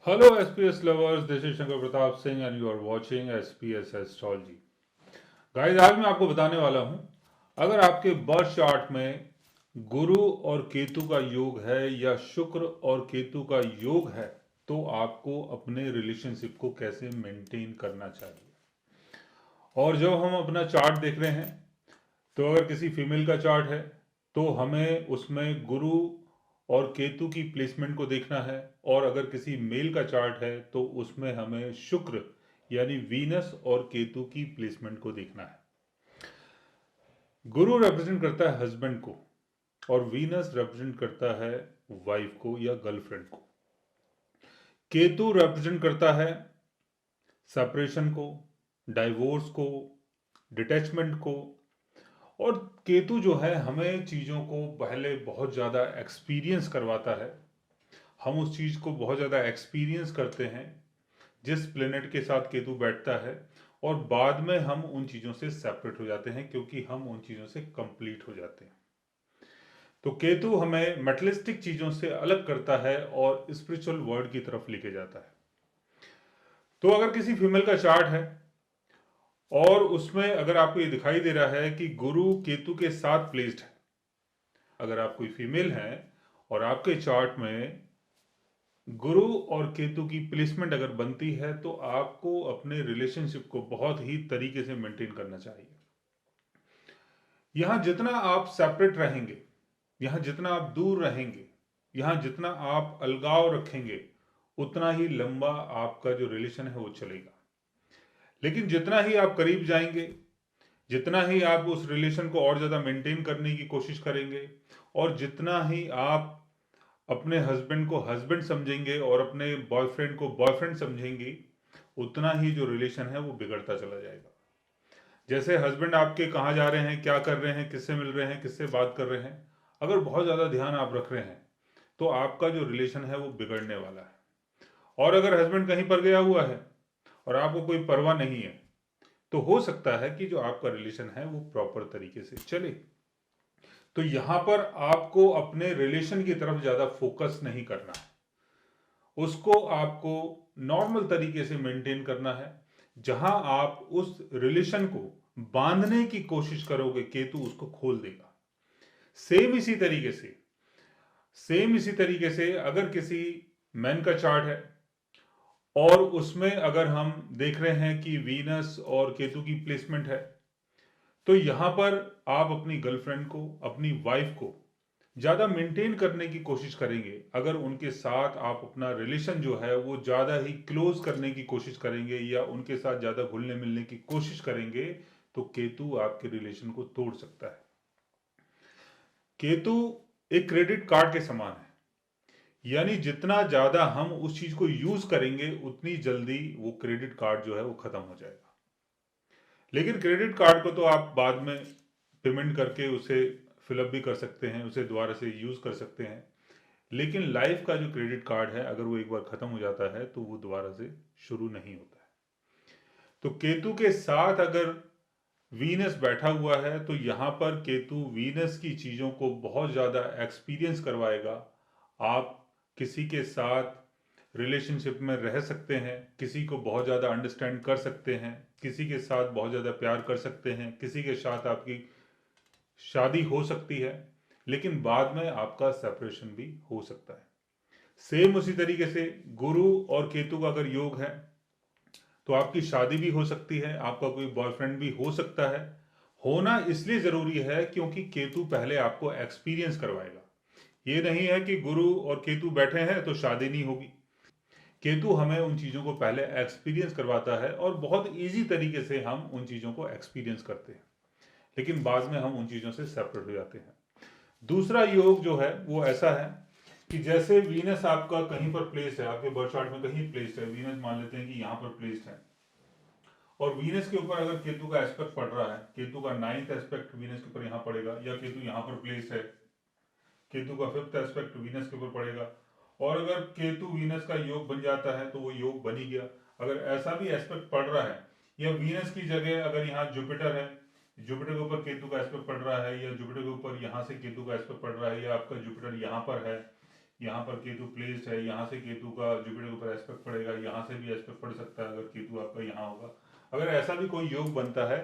Hello SPS lovers, this is Shankar Pratap Singh and you are watching SPS Astrology. Guys आज मैं आपको बताने वाला हूं, अगर आपके बर्थ चार्ट में गुरु और केतु का योग है या शुक्र और केतु का योग है तो आपको अपने रिलेशनशिप को कैसे मेंटेन करना चाहिए। और जब हम अपना चार्ट देख रहे हैं तो अगर किसी फीमेल का चार्ट है तो हमें उसमें गुरु और केतु की प्लेसमेंट को देखना है, और अगर किसी मेल का चार्ट है तो उसमें हमें शुक्र यानी वीनस और केतु की प्लेसमेंट को देखना है। गुरु रिप्रेजेंट करता है हस्बैंड को और वीनस रिप्रेजेंट करता है वाइफ को या गर्लफ्रेंड को। केतु रिप्रेजेंट करता है सेपरेशन को, डाइवोर्स को, डिटैचमेंट को। और केतु जो है हमें चीज़ों को पहले बहुत ज़्यादा एक्सपीरियंस करवाता है, हम उस चीज़ को बहुत ज़्यादा एक्सपीरियंस करते हैं जिस प्लेनेट के साथ केतु बैठता है, और बाद में हम उन चीज़ों से सेपरेट हो जाते हैं क्योंकि हम उन चीज़ों से कंप्लीट हो जाते हैं। तो केतु हमें मेटलिस्टिक चीज़ों से अलग करता है और स्पिरिचुअल वर्ल्ड की तरफ लेके जाता है। तो अगर किसी फीमेल का चार्ट है और उसमें अगर आपको ये दिखाई दे रहा है कि गुरु केतु के साथ प्लेस्ड है, अगर आप कोई फीमेल हैं और आपके चार्ट में गुरु और केतु की प्लेसमेंट अगर बनती है तो आपको अपने रिलेशनशिप को बहुत ही तरीके से मेंटेन करना चाहिए। यहां जितना आप सेपरेट रहेंगे, यहां जितना आप दूर रहेंगे, यहां जितना आप अलगाव रखेंगे, उतना ही लंबा आपका जो रिलेशन है वो चलेगा। लेकिन जितना ही आप करीब जाएंगे, जितना ही आप उस रिलेशन को और ज़्यादा मेंटेन करने की कोशिश करेंगे, और जितना ही आप अपने हस्बैंड को हस्बैंड समझेंगे और अपने बॉयफ्रेंड को बॉयफ्रेंड समझेंगी, उतना ही जो रिलेशन है वो बिगड़ता चला जाएगा। जैसे हस्बैंड आपके कहाँ जा रहे हैं, क्या कर रहे हैं, किससे मिल रहे हैं, किससे बात कर रहे हैं, अगर बहुत ज़्यादा ध्यान आप रख रहे हैं तो आपका जो रिलेशन है वो बिगड़ने वाला है। और अगर हस्बैंड कहीं पर गया हुआ है और आपको कोई परवाह नहीं है तो हो सकता है कि जो आपका रिलेशन है वो प्रॉपर तरीके से चले। तो यहां पर आपको अपने रिलेशन की तरफ ज़्यादा फोकस नहीं करना है, उसको आपको नॉर्मल तरीके से मेंटेन करना है। जहां आप उस रिलेशन को बांधने की कोशिश करोगे केतु उसको खोल देगा। सेम इसी तरीके से अगर किसी मैन का चार्ट है और उसमें अगर हम देख रहे हैं कि वीनस और केतु की प्लेसमेंट है, तो यहां पर आप अपनी गर्लफ्रेंड को, अपनी वाइफ को ज़्यादा मेंटेन करने की कोशिश करेंगे। अगर उनके साथ आप अपना रिलेशन जो है वो ज़्यादा ही क्लोज करने की कोशिश करेंगे या उनके साथ ज़्यादा घुलने मिलने की कोशिश करेंगे तो केतु आपके रिलेशन को तोड़ सकता है। केतु एक क्रेडिट कार्ड के समान है, यानी जितना ज़्यादा हम उस चीज़ को यूज़ करेंगे उतनी जल्दी वो क्रेडिट कार्ड जो है वो ख़त्म हो जाएगा। लेकिन क्रेडिट कार्ड को तो आप बाद में पेमेंट करके उसे फिलअप भी कर सकते हैं, उसे दोबारा से यूज़ कर सकते हैं। लेकिन लाइफ का जो क्रेडिट कार्ड है अगर वो एक बार ख़त्म हो जाता है तो वो दोबारा से शुरू नहीं होता है। तो केतु के साथ अगर वीनस बैठा हुआ है तो यहाँ पर केतु वीनस की चीज़ों को बहुत ज़्यादा एक्सपीरियंस करवाएगा। आप किसी के साथ रिलेशनशिप में रह सकते हैं, किसी को बहुत ज़्यादा अंडरस्टैंड कर सकते हैं, किसी के साथ बहुत ज़्यादा प्यार कर सकते हैं, किसी के साथ आपकी शादी हो सकती है, लेकिन बाद में आपका सेपरेशन भी हो सकता है। सेम उसी तरीके से गुरु और केतु का अगर योग है तो आपकी शादी भी हो सकती है, आपका कोई बॉयफ्रेंड भी हो सकता है। होना इसलिए जरूरी है क्योंकि केतु पहले आपको एक्सपीरियंस करवाएगा। ये नहीं है कि गुरु और केतु बैठे हैं तो शादी नहीं होगी। केतु हमें उन चीज़ों को पहले एक्सपीरियंस करवाता है और बहुत इजी तरीके से हम उन चीज़ों को एक्सपीरियंस करते हैं, लेकिन बाद में हम उन चीज़ों से सेपरेट हो जाते हैं। दूसरा योग जो है वो ऐसा है कि जैसे वीनस आपका कहीं पर प्लेस्ड है, आपके बर्थ चार्ट में कहीं प्लेस्ड है, वीनस मान लेते हैं कि यहाँ पर प्लेस्ड है, और वीनस के ऊपर अगर केतु का एस्पेक्ट पड़ रहा है, केतु का 9th एस्पेक्ट वीनस के ऊपर यहाँ पड़ेगा, या केतु यहाँ पर प्लेस्ड है, केतु का 5th एस्पेक्ट वीनस के ऊपर पड़ेगा, और अगर केतु वीनस का योग बन जाता है तो वो योग बन ही गया। अगर ऐसा भी एस्पेक्ट पड़ रहा है, या वीनस की जगह अगर यहाँ जुपिटर है, जुपिटर के ऊपर केतु का एस्पेक्ट पड़ रहा है, या जुपिटर के ऊपर यहाँ से केतु का एस्पेक्ट पड़ रहा है, या आपका जुपिटर यहाँ पर है, यहाँ पर केतु प्लेस्ड है, यहाँ से केतु का जुपिटर के ऊपर एस्पेक्ट पड़ेगा, यहाँ से भी एस्पेक्ट पड़ सकता है अगर केतु आपका यहाँ होगा। अगर ऐसा भी कोई योग बनता है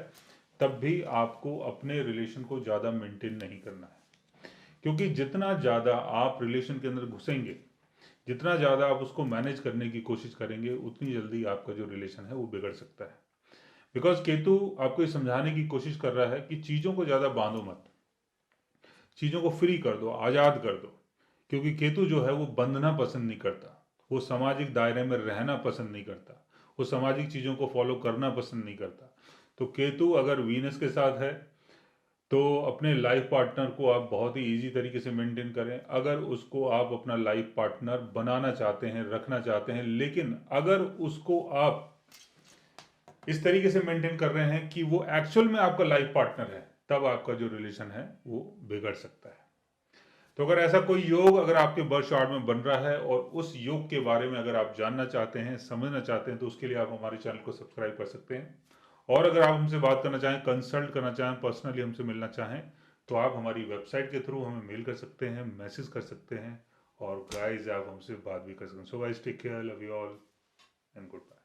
तब भी आपको अपने रिलेशन को ज़्यादा मेंटेन नहीं करना है, क्योंकि जितना ज़्यादा आप रिलेशन के अंदर घुसेंगे, जितना ज़्यादा आप उसको मैनेज करने की कोशिश करेंगे, उतनी जल्दी आपका जो रिलेशन है वो बिगड़ सकता है। बिकॉज केतु आपको ये समझाने की कोशिश कर रहा है कि चीज़ों को ज़्यादा बांधो मत, चीज़ों को फ्री कर दो, आज़ाद कर दो। क्योंकि केतु जो है वो बंधना पसंद नहीं करता, वो सामाजिक दायरे में रहना पसंद नहीं करता, वो सामाजिक चीज़ों को फॉलो करना पसंद नहीं करता। तो केतु अगर वीनस के साथ है तो अपने लाइफ पार्टनर को आप बहुत ही इजी तरीके से मेंटेन करें। अगर उसको आप अपना लाइफ पार्टनर बनाना चाहते हैं, रखना चाहते हैं, लेकिन अगर उसको आप इस तरीके से मेंटेन कर रहे हैं कि वो एक्चुअल में आपका लाइफ पार्टनर है, तब आपका जो रिलेशन है वो बिगड़ सकता है। तो अगर ऐसा कोई योग अगर आपके बर्थ चार्ट में बन रहा है और उस योग के बारे में अगर आप जानना चाहते हैं, समझना चाहते हैं, तो उसके लिए आप हमारे चैनल को सब्सक्राइब कर सकते हैं। और अगर आप हमसे बात करना चाहें, कंसल्ट करना चाहें, पर्सनली हमसे मिलना चाहें, तो आप हमारी वेबसाइट के थ्रू हमें मेल कर सकते हैं, मैसेज कर सकते हैं, और गाइज आप हमसे बात भी कर सकते हैं। So guys take care, love you all and good bye.